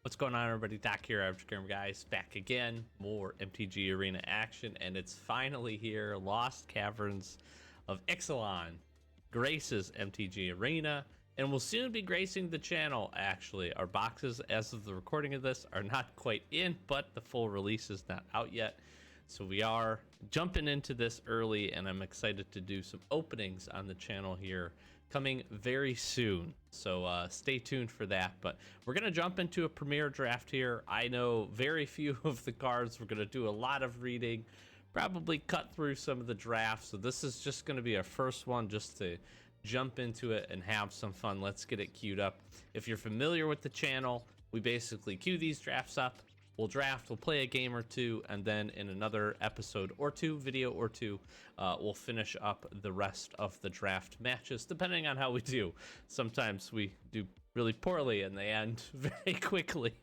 What's going on, everybody? Doc here, Average Gamer Guys, back again. More MTG Arena action, and it's finally here. Lost Caverns of Ixalan graces MTG Arena, and will soon be gracing the channel, actually. Our boxes, as of the recording of this, are not quite in, but the full release is not out yet. So we are jumping into this early, and I'm excited to do some openings on the channel here coming very soon. So stay tuned for that. But we're going to jump into a premiere draft here. I know very few of the cards. We're going to do a lot of reading, probably cut through some of the drafts. So this is just going to be our first one just to jump into it and have some fun. Let's get it queued up. If you're familiar with the channel, we basically queue these drafts up. We'll draft, we'll play a game or two, and then in another episode or two, video or two, we'll finish up the rest of the draft matches, depending on how we do. Sometimes we do really poorly and they end very quickly,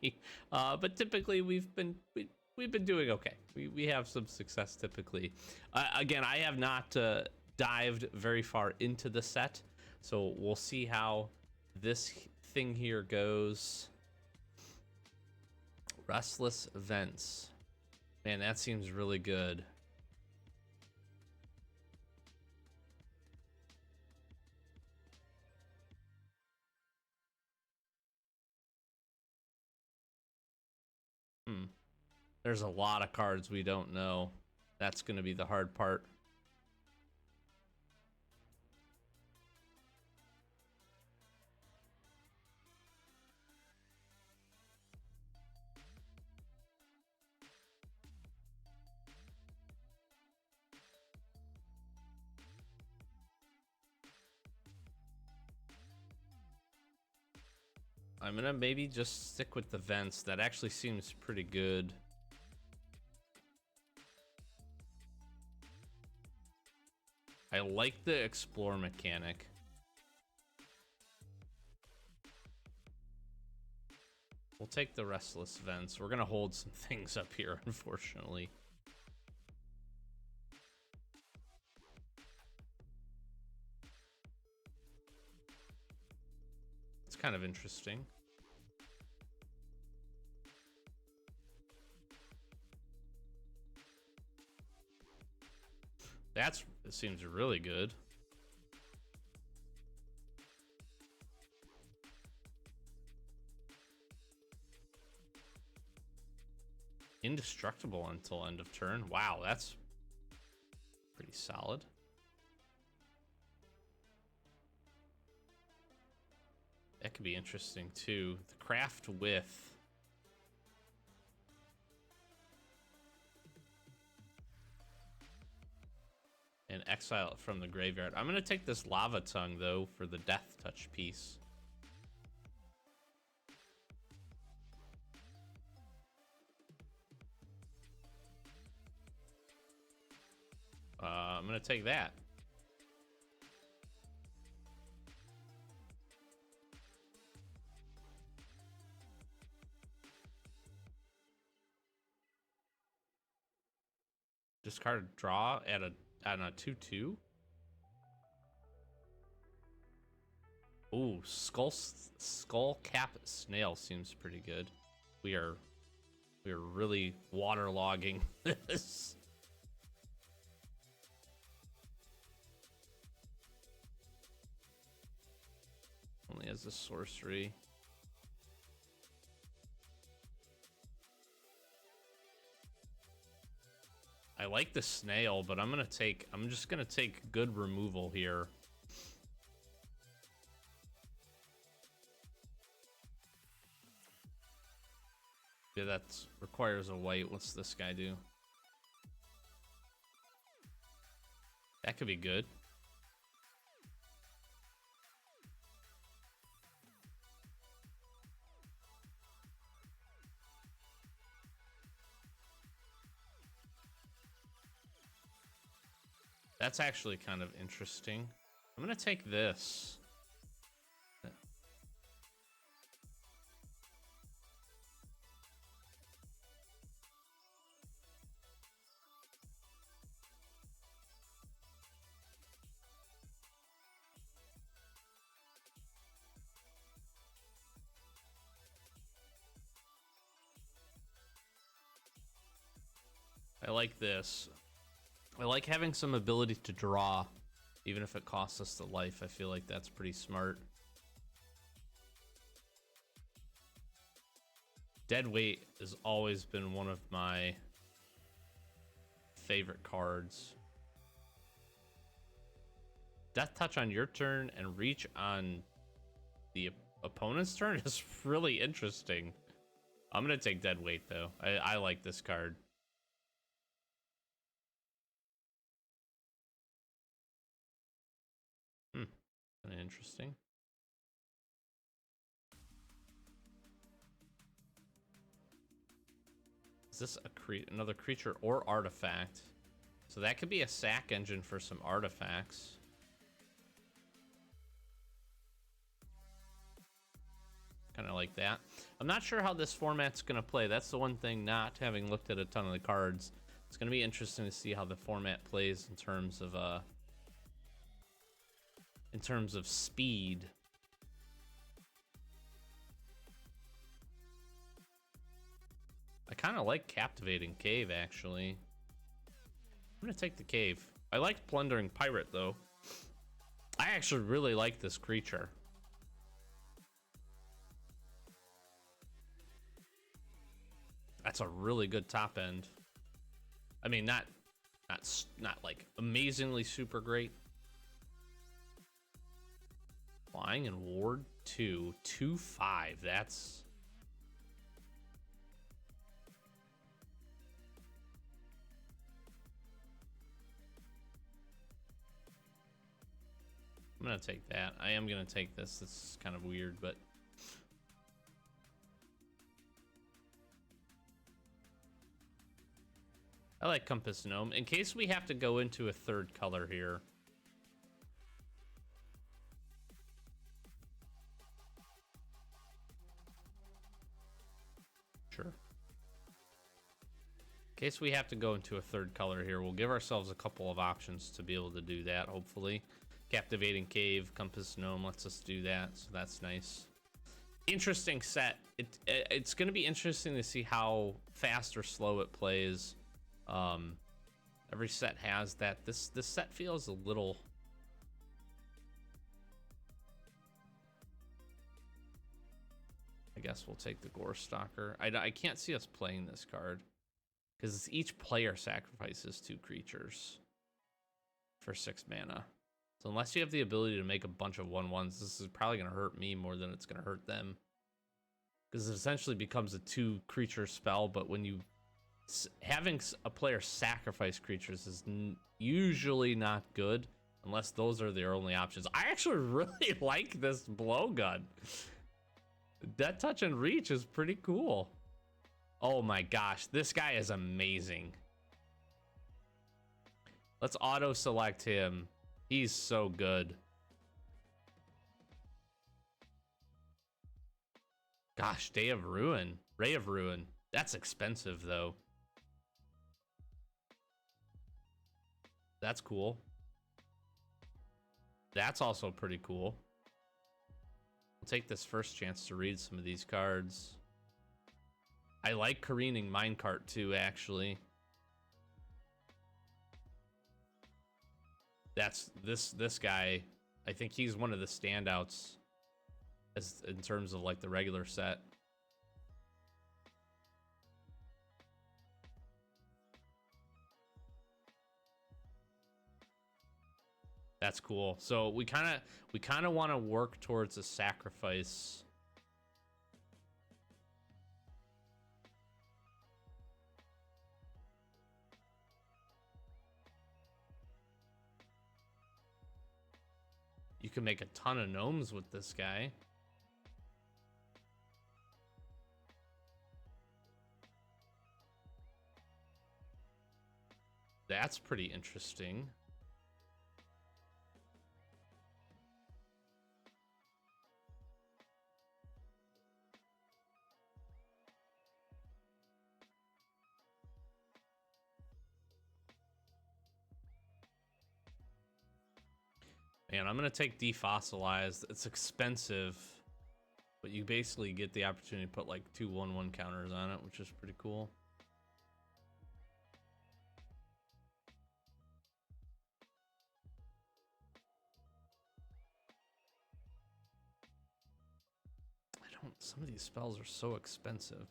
but typically we've been doing okay. We have some success typically. Again, I have not dived very far into the set, so we'll see how this thing here goes. Restless Events. Man, that seems really good. There's a lot of cards we don't know. That's going to be the hard part. I'm gonna maybe just stick with the vents. That actually seems pretty good. I like the explore mechanic. We'll take the restless vents. We're gonna hold some things up here, unfortunately. It's kind of interesting. It seems really good. Indestructible until end of turn. Wow, that's pretty solid. That could be interesting too. The craft with and exile it from the graveyard. I'm gonna take this Lava Tongue though for the Death Touch piece. I'm gonna take that. Discard draw at a 2/2. Ooh, skull cap snail seems pretty good. We are really waterlogging this. Only as a sorcery. I like the snail, but I'm just gonna take good removal here. Yeah, that requires a white. What's this guy do? That could be good. That's actually kind of interesting. I'm gonna take this. I like this. I like having some ability to draw, even if it costs us the life. I feel like that's pretty smart. Dead Weight has always been one of my favorite cards. Death Touch on your turn and Reach on the opponent's turn is really interesting. I'm gonna take Dead Weight though. I like this card. Kind of interesting. Is this another creature or artifact? So that could be a sack engine for some artifacts. Kind of like that. I'm not sure how this format's going to play. That's the one thing, not having looked at a ton of the cards. It's going to be interesting to see how the format plays in terms of speed. I kind of like Captivating Cave, actually. I'm going to take the Cave. I like Plundering Pirate, though. I actually really like this creature. That's a really good top end. I mean, not like amazingly super great. Flying and Ward 2, 2/5. That's... I'm gonna take that. I am gonna take this. This is kind of weird, but I like Compass Gnome. In case we have to go into a third color here. Sure. In case we have to go into a third color here, we'll give ourselves a couple of options to be able to do that, hopefully. Captivating Cave, Compass Gnome lets us do that, so that's nice. Interesting set. It's going to be interesting to see how fast or slow it plays. Every set has that. This set feels a little... I guess we'll take the Gore Stalker. I can't see us playing this card because each player sacrifices 2 creatures for 6 mana. So unless you have the ability to make a bunch of 1/1s, this is probably going to hurt me more than it's going to hurt them. Because it essentially becomes a 2 creature spell, but when you... having a player sacrifice creatures is usually not good unless those are their only options. I actually really like this blowgun. Death Touch and Reach is pretty cool. Oh my gosh, this guy is amazing. Let's auto select him. He's so good. Gosh, Ray of Ruin. That's expensive though. That's cool. That's also pretty cool. We'll take this first chance to read some of these cards. I like Careening Minecart too, actually. That's this guy. I think he's one of the standouts as in terms of like the regular set. That's cool. So we kind of want to work towards a sacrifice. You can make a ton of gnomes with this guy. That's pretty interesting. Man, I'm going to take Defossilized. It's expensive, but you basically get the opportunity to put like 2/1/1 counters on it, which is pretty cool. Some of these spells are so expensive.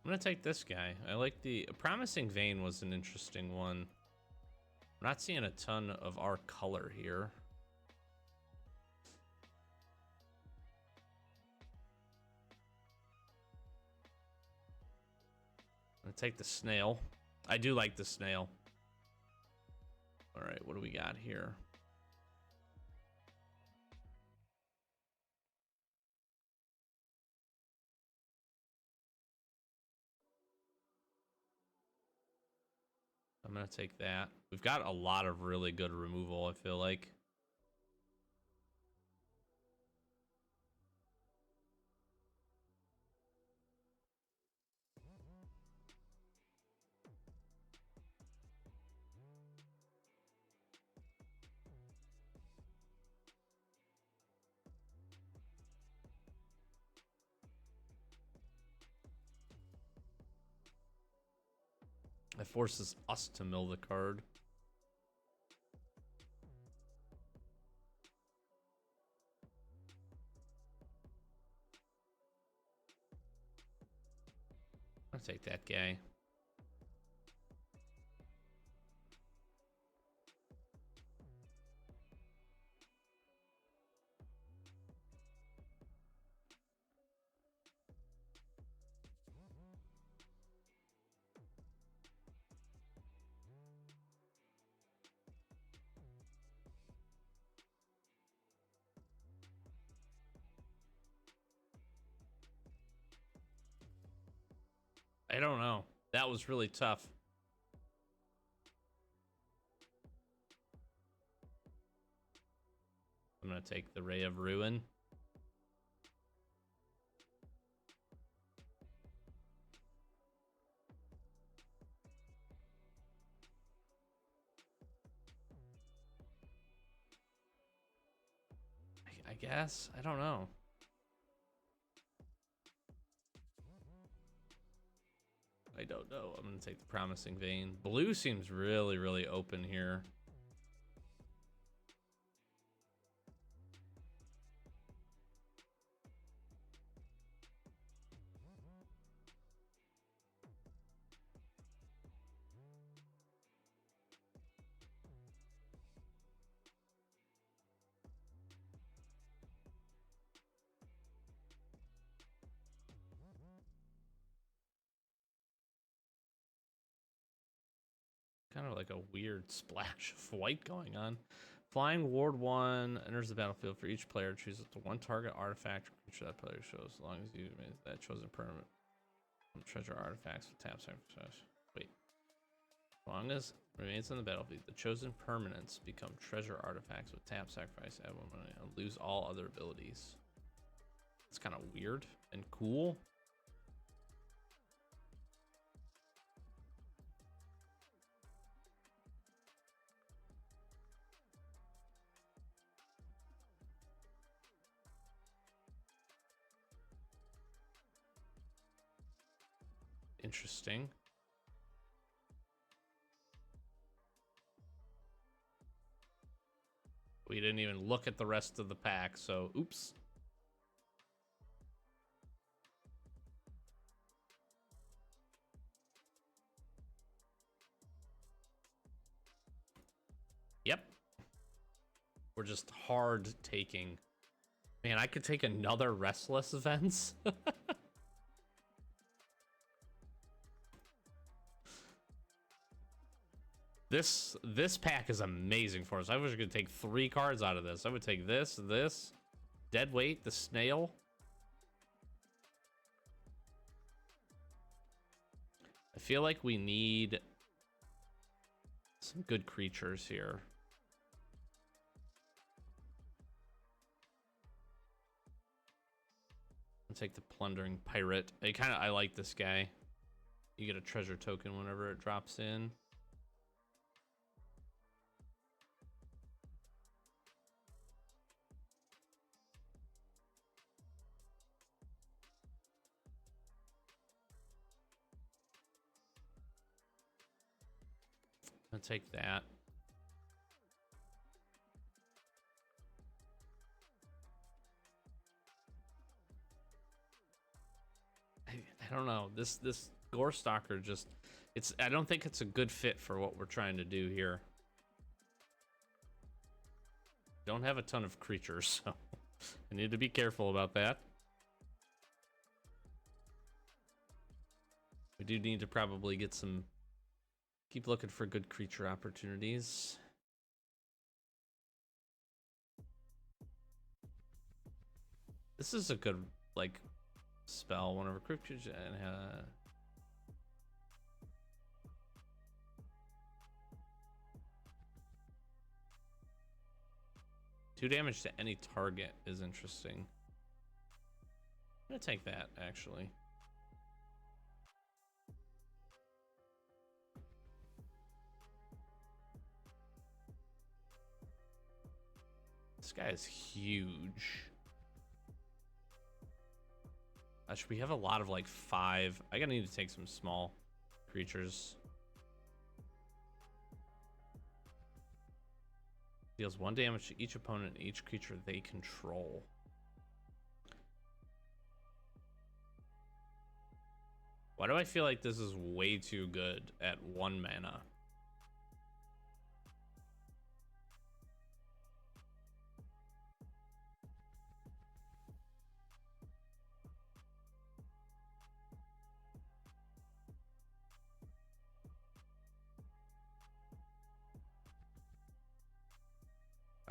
I'm gonna take this guy. I like the Promising Vein was an interesting one. I'm not seeing a ton of our color here. I'm gonna take the snail. I do like the snail. All right, what do we got here? I'm gonna take that. We've got a lot of really good removal, I feel like. It forces us to mill the card. I'll take that guy. I don't know. That was really tough. I'm gonna take the Ray of Ruin. I guess. I don't know. I don't know. I'm gonna take the Promising Vein. Blue seems really, really open here. Kind of like a weird splash of white going on. Flying Ward 1 enters the battlefield. For each player, chooses the one target artifact or creature that player shows, as long as you made that chosen permanent. Treasure artifacts with tap sacrifice. Wait. As long as remains on the battlefield, the chosen permanents become treasure artifacts with tap sacrifice. Add 1 money and lose all other abilities. It's kind of weird and cool. Interesting. We didn't even look at the rest of the pack, so oops. Yep. We're just hard taking. Man, I could take another Restless Events. This pack is amazing for us. I was gonna take 3 cards out of this. I would take this, Dead Weight, the Snail. I feel like we need some good creatures here. I'll take the Plundering Pirate. I like this guy. You get a treasure token whenever it drops in. I'll take that. I don't know. This Gore Stalker just, I don't think it's a good fit for what we're trying to do here. Don't have a ton of creatures, so I need to be careful about that. We do need to probably get some, keep looking for good creature opportunities. This is a good, like, spell. One of our creatures and 2 damage to any target is interesting. I'm gonna take that, actually. This guy is huge. We have a lot of like 5. I gotta need to take some small creatures. Deals 1 damage to each opponent and each creature they control. Why do I feel like this is way too good at 1 mana?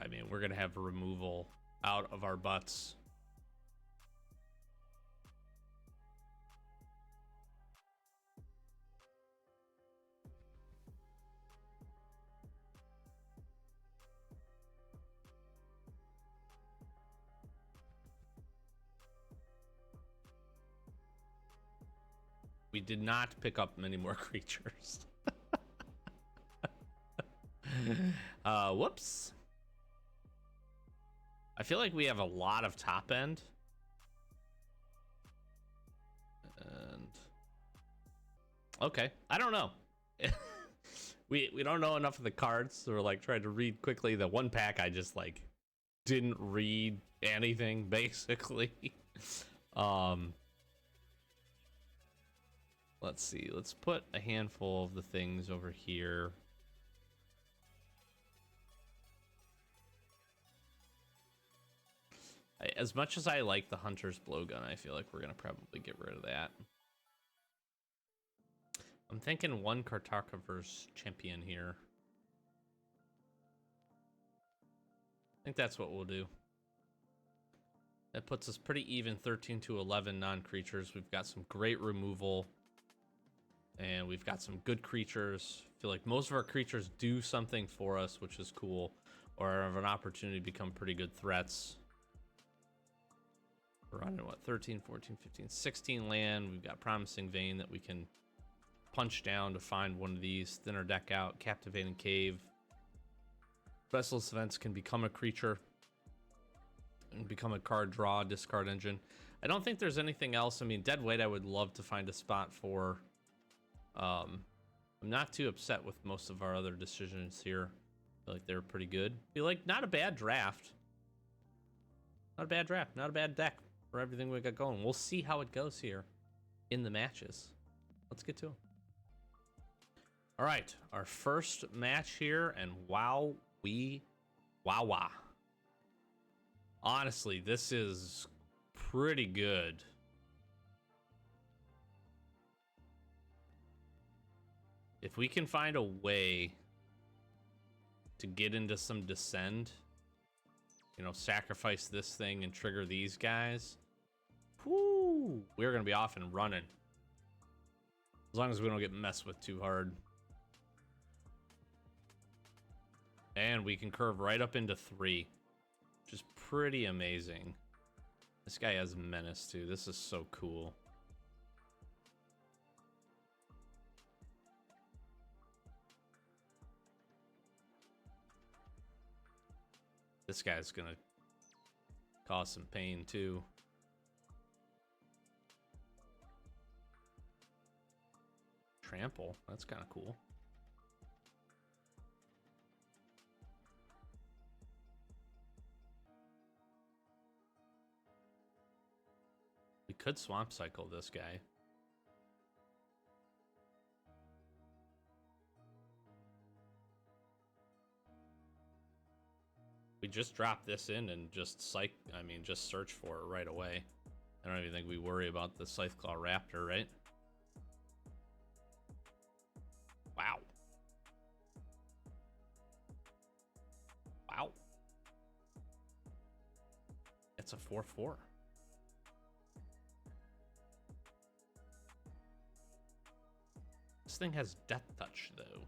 I mean, we're gonna have removal out of our butts. We did not pick up many more creatures. Whoops. I feel like we have a lot of top end. And okay, I don't know. we don't know enough of the cards, so we're like trying to read quickly. The 1 pack I just like didn't read anything basically. Let's see. Let's put a handful of the things over here. As much as I like the Hunter's Blowgun, I feel like we're going to probably get rid of that. I'm thinking 1 Cartographer's Champion here. I think that's what we'll do. That puts us pretty even, 13 to 11 non-creatures. We've got some great removal. And we've got some good creatures. I feel like most of our creatures do something for us, which is cool. Or have an opportunity to become pretty good threats. We're running, what, 13, 14, 15, 16 land. We've got Promising Vein that we can punch down to find one of these. Thin our deck out. Captivating Cave. Restless Events can become a creature. And become a card draw, discard engine. I don't think there's anything else. I mean, Dead Weight I would love to find a spot for. I'm not too upset with most of our other decisions here. I feel like they're pretty good. I feel like not a bad draft. Not a bad draft. Not a bad deck for everything we got going. We'll see how it goes here in the matches. Let's get to them. All right, our first match here, and wow. Honestly, this is pretty good. If we can find a way to get into some Descend, you know, sacrifice this thing and trigger these guys, whoo, we're going to be off and running. As long as we don't get messed with too hard. And we can curve right up into 3, which is pretty amazing. This guy has Menace too. This is so cool. This guy's gonna cause some pain too. Trample, that's kind of cool. could swamp cycle this guy. We just drop this in and just just search for it right away. I don't even think we worry about the Scytheclaw Raptor, right? Wow. Wow. It's a 4/4. This thing has Death Touch, though.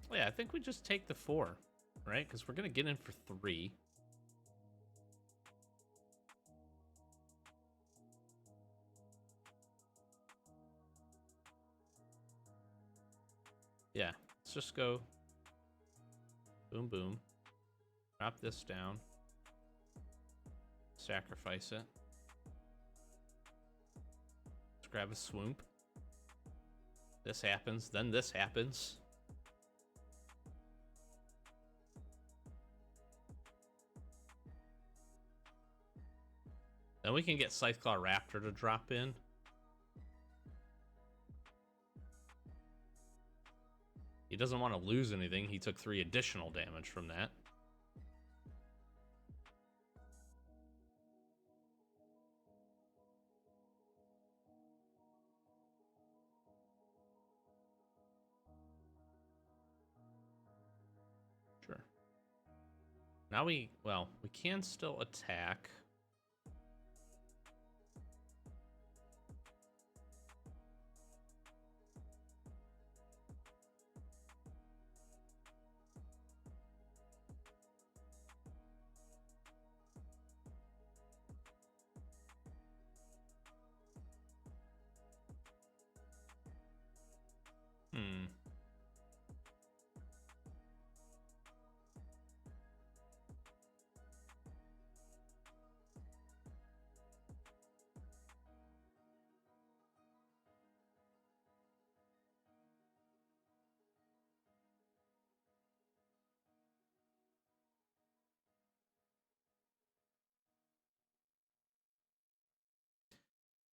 Well, yeah, I think we just take the 4, right? Because we're going to get in for 3. Yeah, let's just go boom, boom. Drop this down. Sacrifice it. Let's grab a swoop. This happens, then this happens. Then we can get Scytheclaw Raptor to drop in. He doesn't want to lose anything. He took 3 additional damage from that. Sure. Now we can still attack.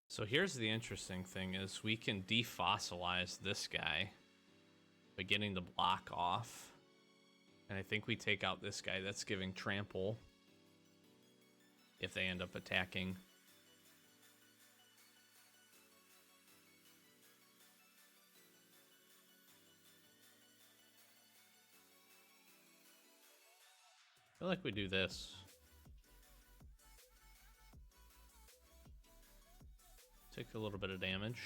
So here's the interesting thing is we can defossilize this guy by getting the block off. And I think we take out this guy that's giving trample if they end up attacking. I feel like we do this. Take a little bit of damage.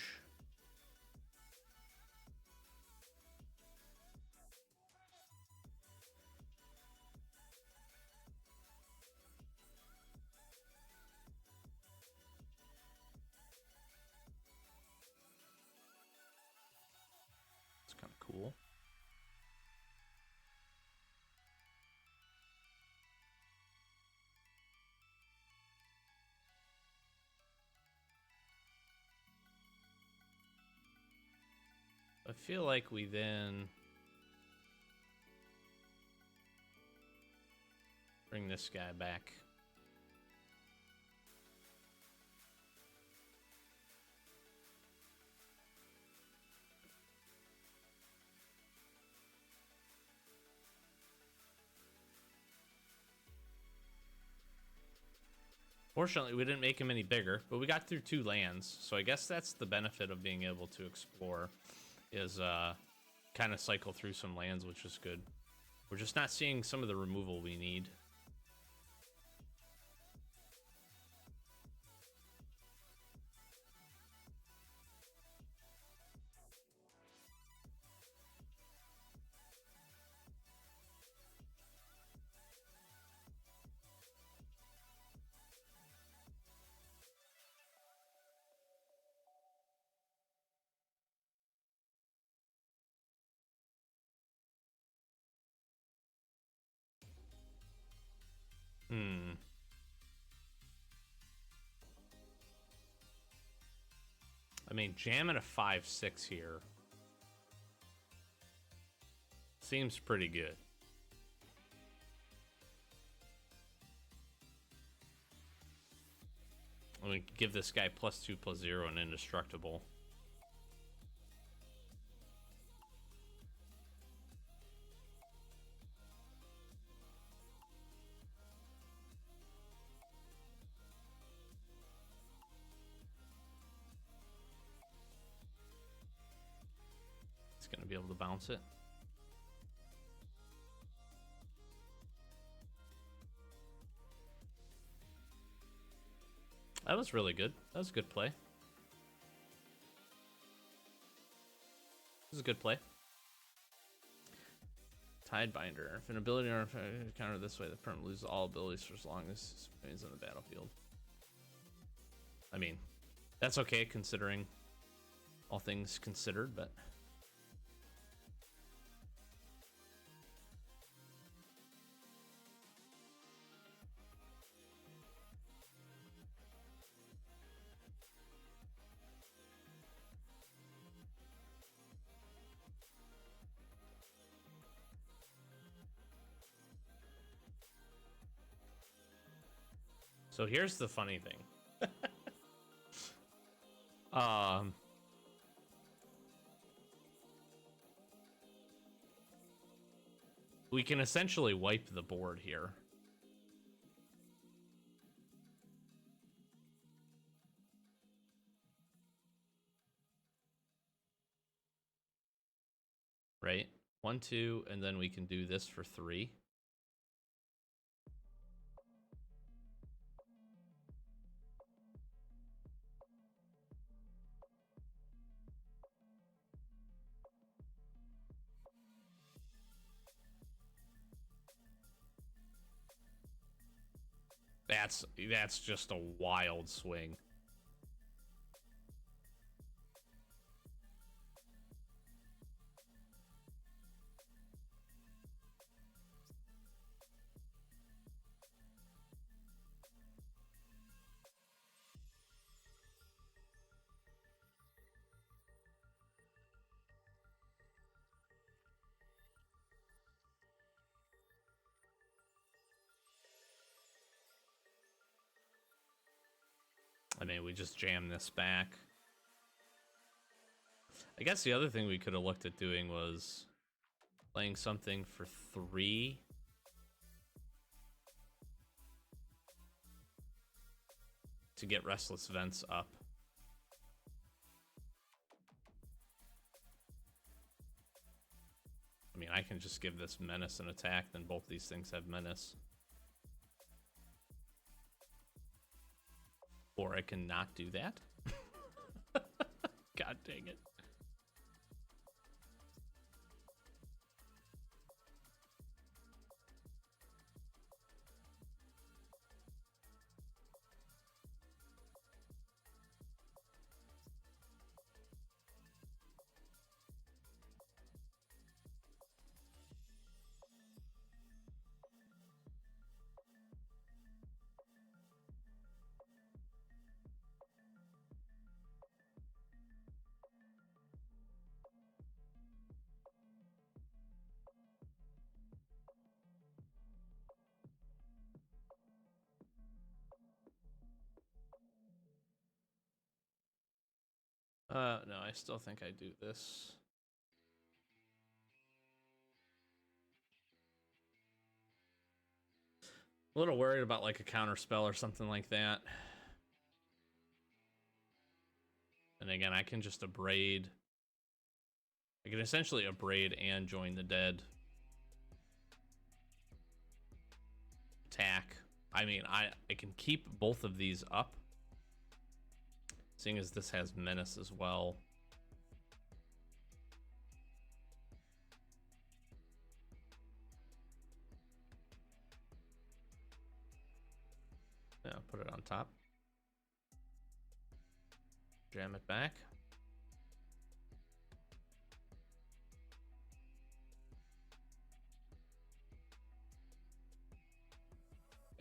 It's kind of cool. I feel like we then bring this guy back. Fortunately, we didn't make him any bigger, but we got through 2 lands, so I guess that's the benefit of being able to explore, is kind of cycle through some lands, which is good. We're just not seeing some of the removal we need. I mean, jamming a 5/6 here seems pretty good. And we give this guy +2/+0 and indestructible. It's gonna be able to bounce it. That was really good. That was a good play. This is a good play. Tidebinder. If an ability or counter this way, the permanent loses all abilities for as long as it remains on the battlefield. I mean, that's okay considering all things considered, but so here's the funny thing. We can essentially wipe the board here. Right? 1, 2, and then we can do this for 3. That's just a wild swing. I mean, we just jam this back. I guess the other thing we could have looked at doing was playing something for 3. To get Restless Vents up. I mean, I can just give this Menace an attack, then both these things have Menace. Or I can not do that. God dang it. No, I still think I do this. A little worried about like a counter spell or something like that. And again, I can just abrade. I can essentially abrade and join the dead. Attack. I mean, I can keep both of these up. Seeing as this has Menace as well. Yeah, put it on top. Jam it back.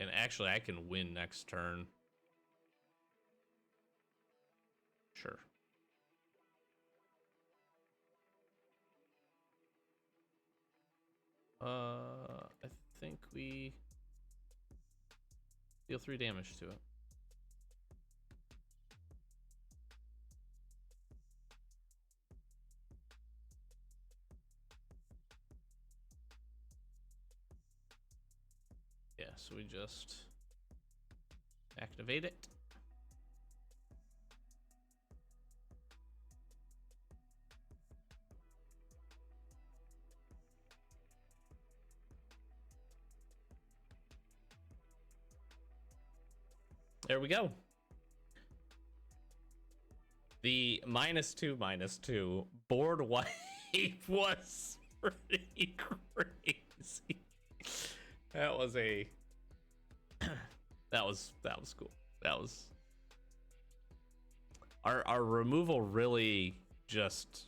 And actually, I can win next turn. Sure. I think we deal 3 damage to it. so we just activate it. There we go. The -2/-2 board wipe was pretty crazy. That was a that was cool. That was our removal really just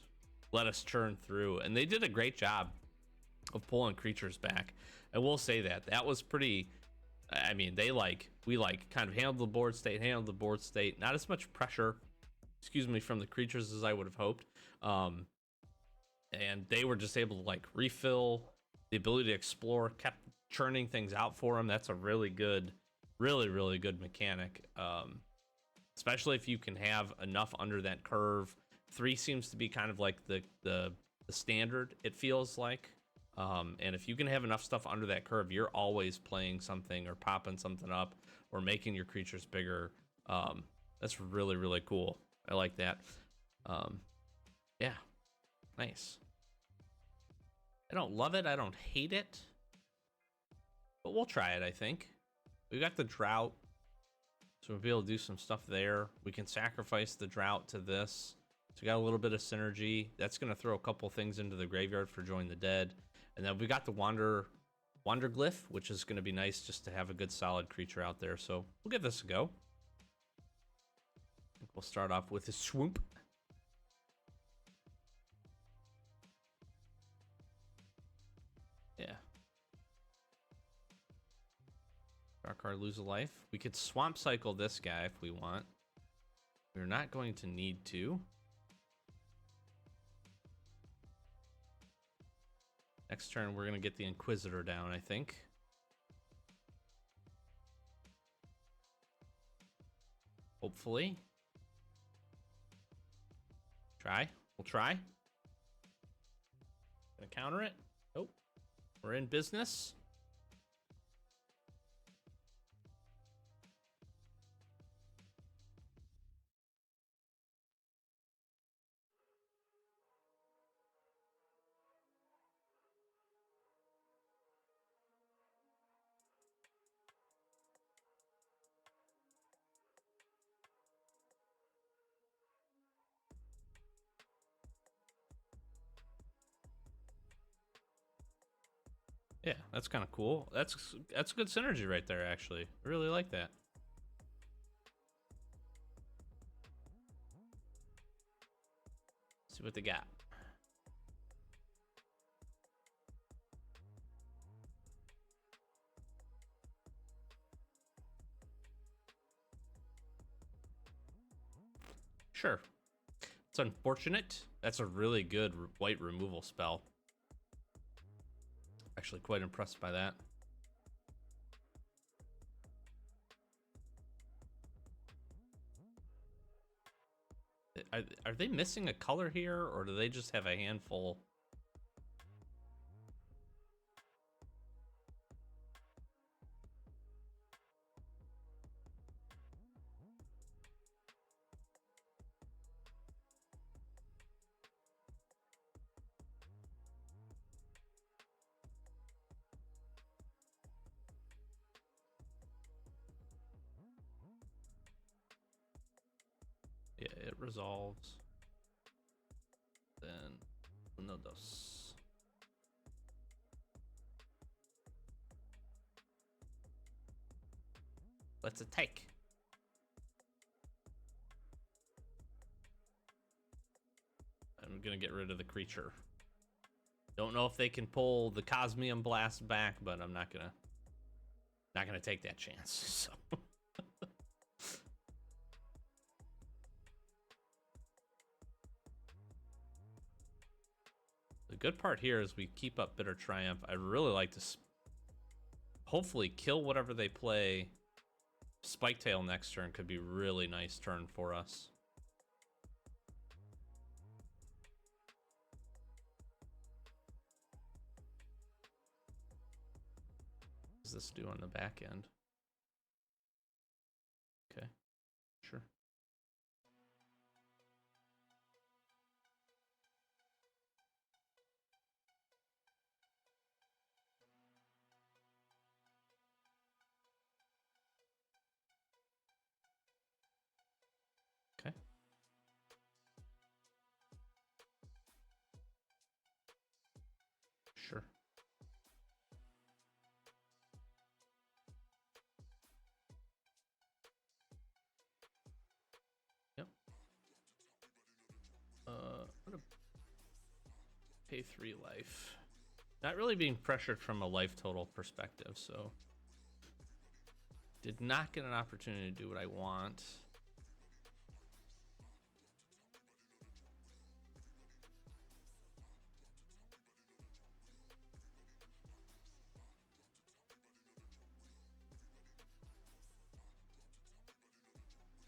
let us churn through, and they did a great job of pulling creatures back. I will say that was pretty. I mean, we kind of handled the board state, not as much pressure, excuse me, from the creatures as I would have hoped. And they were just able to like refill, the ability to explore, kept churning things out for them. That's a really good, really good mechanic. Especially if you can have enough under that curve. 3 seems to be kind of like the standard, it feels like. And if you can have enough stuff under that curve, you're always playing something or popping something up or making your creatures bigger. That's really cool. I like that. Yeah, nice. I don't love it. I don't hate it. But we'll try it, I think. We got the drought, so we'll be able to do some stuff there. We can sacrifice the drought to this. So we got a little bit of synergy. That's going to throw a couple things into the graveyard for Join the Dead. And then we got the Wander Glyph, which is going to be nice just to have a good solid creature out there. So we'll give this a go. I think we'll start off with a Swoop. Yeah. Our card lose a life. We could Swamp Cycle this guy if we want. We're not going to need to. Next turn, we're going to get the Inquisitor down, I think. Hopefully. We'll try. Gonna counter it. Nope. We're in business. Yeah, that's kind of cool. That's good synergy right there, actually. I really like that. Let's see what they got. Sure. It's unfortunate. That's a really good white removal spell. Actually quite impressed by that. Are they missing a color here, or do they just have a handful? Yeah, it resolves. Then uno dos. Let's attack. I'm gonna get rid of the creature. Don't know if they can pull the Cosmium Blast back, but I'm not gonna take that chance. So. The good part here is we keep up Bitter Triumph. I'd really like to hopefully kill whatever they play. Spiketail next turn could be really nice turn for us. does this do on the back end? Okay, sure. Okay. Sure. Yep. I'm gonna pay 3 life. Not really being pressured from a life total perspective, so did not get an opportunity to do what I want.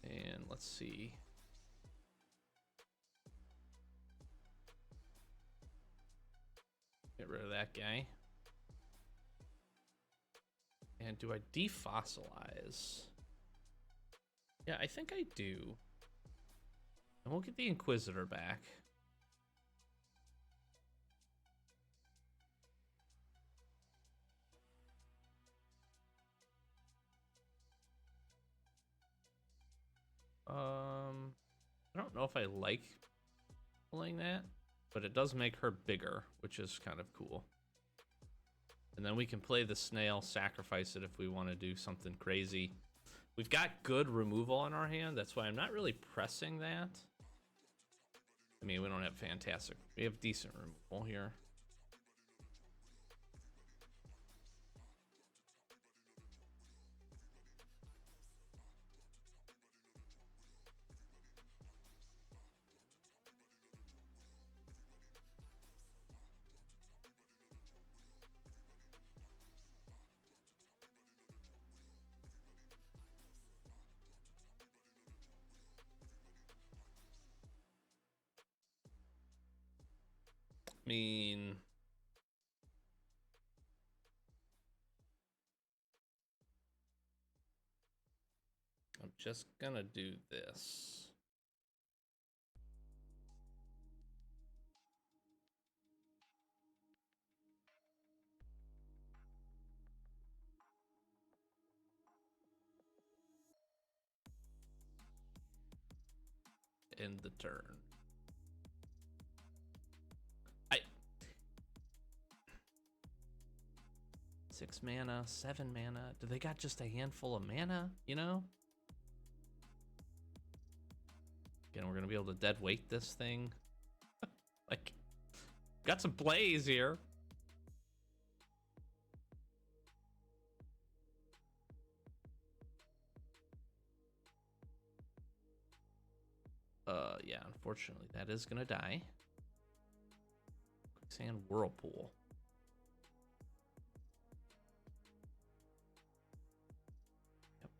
And let's see. Get rid of that guy. And do I defossilize? Yeah, I think I do. And we'll get the Inquisitor back. I don't know if I like pulling that, but it does make her bigger, which is kind of cool. And then we can play the snail, sacrifice it if we want to do something crazy. We've got good removal in our hand. That's why I'm not really pressing that. I mean, we don't have fantastic. We have decent removal here. I mean, I'm just gonna do this. End the turn. 6 mana, 7 mana. Do they got just a handful of mana, you know? Again, we're gonna be able to dead weight this thing. Like, got some plays here. Yeah, unfortunately, that is gonna die. Quicksand Whirlpool. Yep.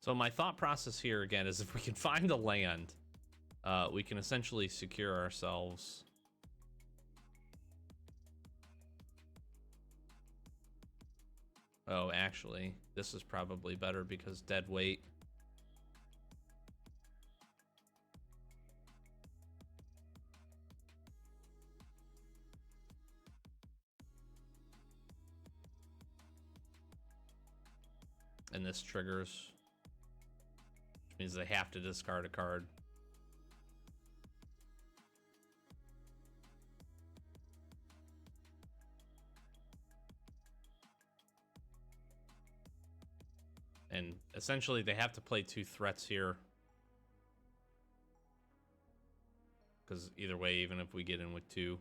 So my thought process here again is if we can find a land, we can essentially secure ourselves. Oh, actually, this is probably better because dead weight. And this triggers, which means they have to discard a card. And essentially they have to play 2 threats here. Because either way, even if we get in with 2.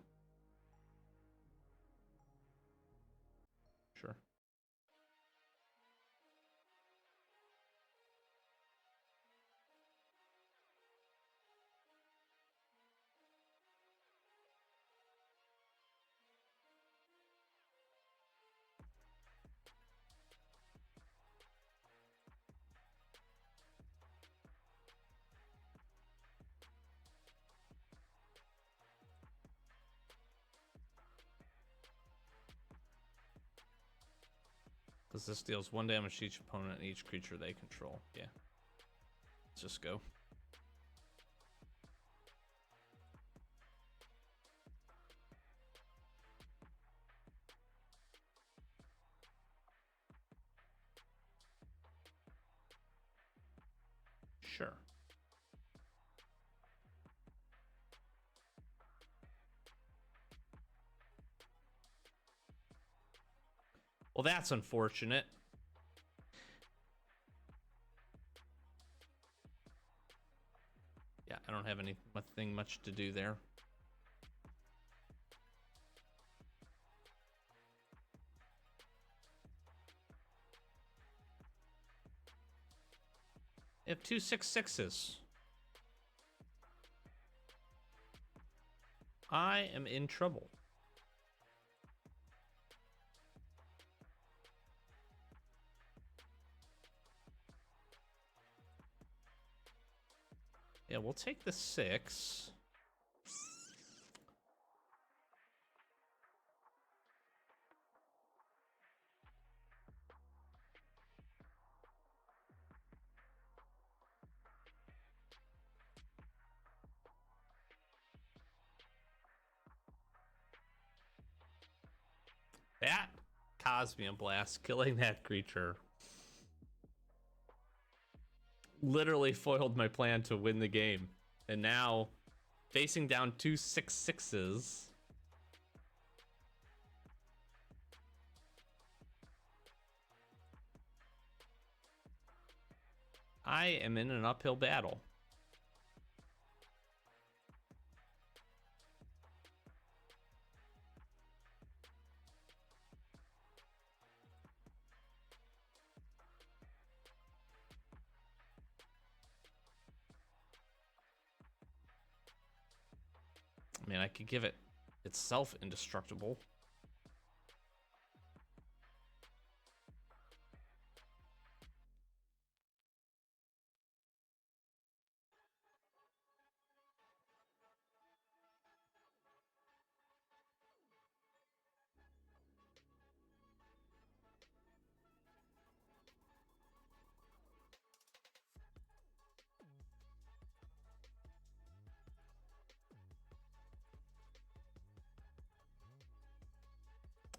Sure. Because this deals 1 damage to each opponent and each creature they control. Yeah. Let's just go. Sure. Well, that's unfortunate. Yeah, I don't have anything much to do there. I have 2 6/6s. I am in trouble. Yeah, we'll take the 6. That Cosmium Blast, killing that creature, literally foiled my plan to win the game. And now, facing down 2 6/6s. I am in an uphill battle. I mean, I could give it itself indestructible.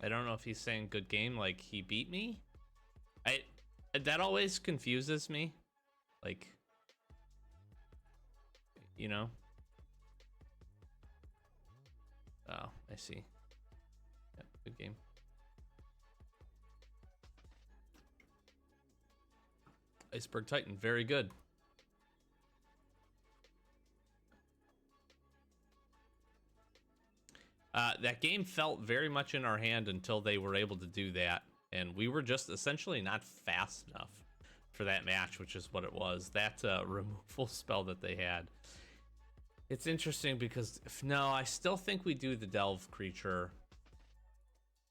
I don't know if he's saying good game, like he beat me. That always confuses me. Like, you know. Oh, I see. Yeah, good game. Iceberg Titan, very good. That game felt very much in our hand until they were able to do that, and we were just essentially not fast enough for that match, which is what it was. That removal spell that they had. It's interesting because no, I still think we do the Delve creature,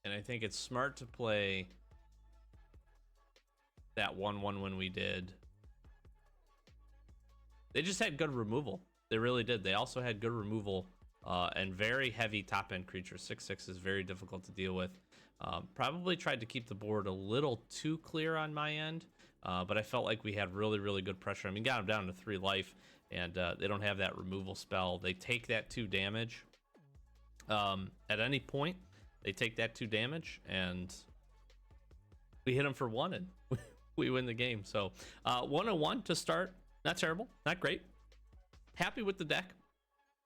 and I think it's smart to play that 1/1 when we did. They just had good removal. They really did. They also had good removal. And very heavy top end creatures. 6/6 is very difficult to deal with. Probably tried to keep the board a little too clear on my end, but I felt like we had really, really good pressure. I mean, got them down to 3 life, and they don't have that removal spell. They take that 2 damage. At any point, they take that 2 damage, and we hit them for 1, and we win the game. So 101 to start. Not terrible, not great. Happy with the deck.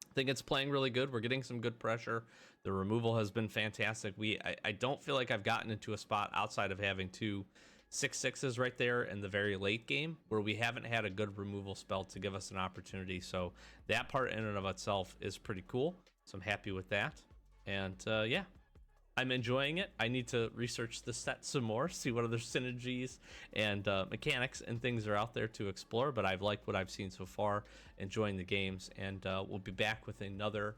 I think it's playing really good. We're getting some good pressure. The removal has been fantastic. I don't feel like I've gotten into a spot outside of having 2 6/6s right there in the very late game where we haven't had a good removal spell to give us an opportunity. So that part in and of itself is pretty cool. So I'm happy with that. And yeah, I'm enjoying it. I need to research the set some more, see what other synergies and mechanics and things are out there to explore. But I've liked what I've seen so far, enjoying the games. And we'll be back with another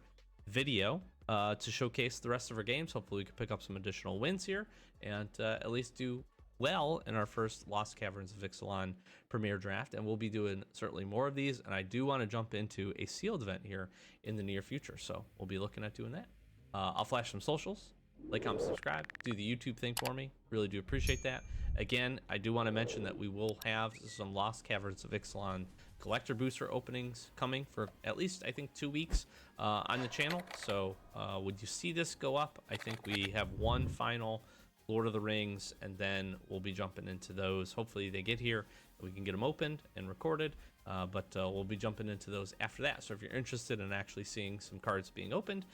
video to showcase the rest of our games. Hopefully we can pick up some additional wins here and at least do well in our first Lost Caverns of Ixalan Premier Draft. And we'll be doing certainly more of these. And I do want to jump into a sealed event here in the near future. So we'll be looking at doing that. I'll flash some socials. Like, comment, subscribe, do the YouTube thing for me. Really do appreciate that. Again, I do want to mention that we will have some Lost Caverns of Ixalan collector booster openings coming for at least, I think, 2 weeks on the channel. So when you see this go up, I think we have one final Lord of the Rings, and then we'll be jumping into those. Hopefully they get here, we can get them opened and recorded, but we'll be jumping into those after that. So if you're interested in actually seeing some cards being opened,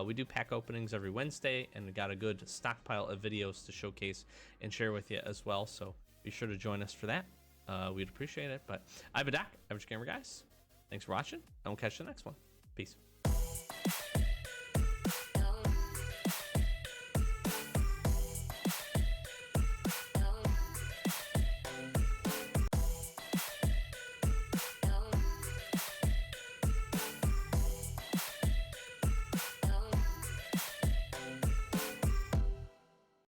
we do pack openings every Wednesday, and we got a good stockpile of videos to showcase and share with you as well. So be sure to join us for that. We'd appreciate it. But I've been Doc, Average Gamer Guys. Thanks for watching, and we'll catch you in the next one. Peace.